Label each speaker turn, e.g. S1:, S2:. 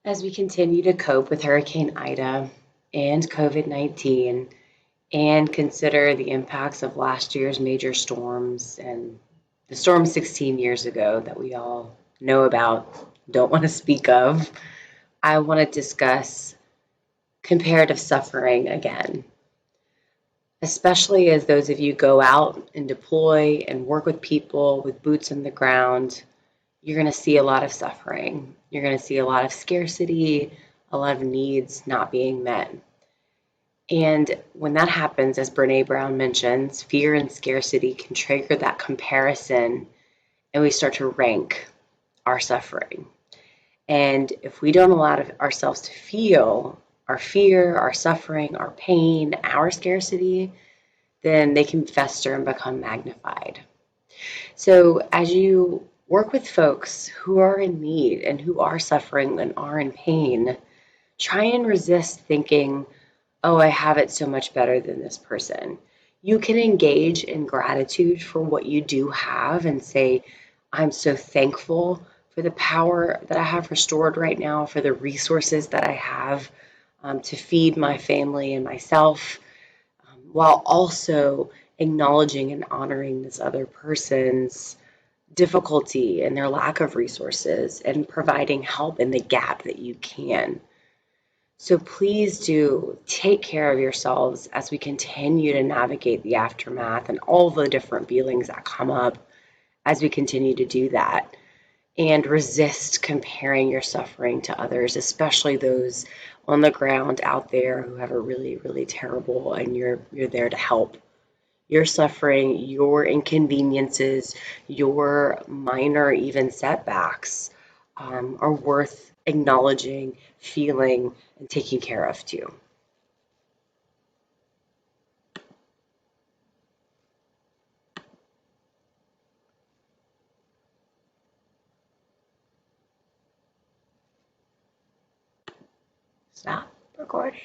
S1: As we continue to cope with Hurricane Ida and COVID-19 and consider the impacts of last year's major storms and the storm 16 years ago that we all know about, don't want to speak of, I want to discuss comparative suffering again, especially as those of you go out and deploy and work with people with boots on the ground. You're going to see a lot of suffering. You're going to see a lot of scarcity, a lot of needs not being met. And when that happens, as Brene Brown mentions, fear and scarcity can trigger that comparison, and we start to rank our suffering. And if we don't allow ourselves to feel our fear, our suffering, our pain, our scarcity, then they can fester and become magnified. So as you work with folks who are in need and who are suffering and are in pain, try and resist thinking, oh, I have it so much better than this person. You can engage in gratitude for what you do have and say, I'm so thankful for the power that I have restored right now, for the resources that I have to feed my family and myself, while also acknowledging and honoring this other person's difficulty and their lack of resources and providing help in the gap that you can. So please do take care of yourselves as we continue to navigate the aftermath and all the different feelings that come up as we continue to do that. And resist comparing your suffering to others, especially those on the ground out there who have it really, really terrible, and you're there to help. Your suffering, your inconveniences, your minor even setbacks are worth acknowledging, feeling, and taking care of too. Stop recording.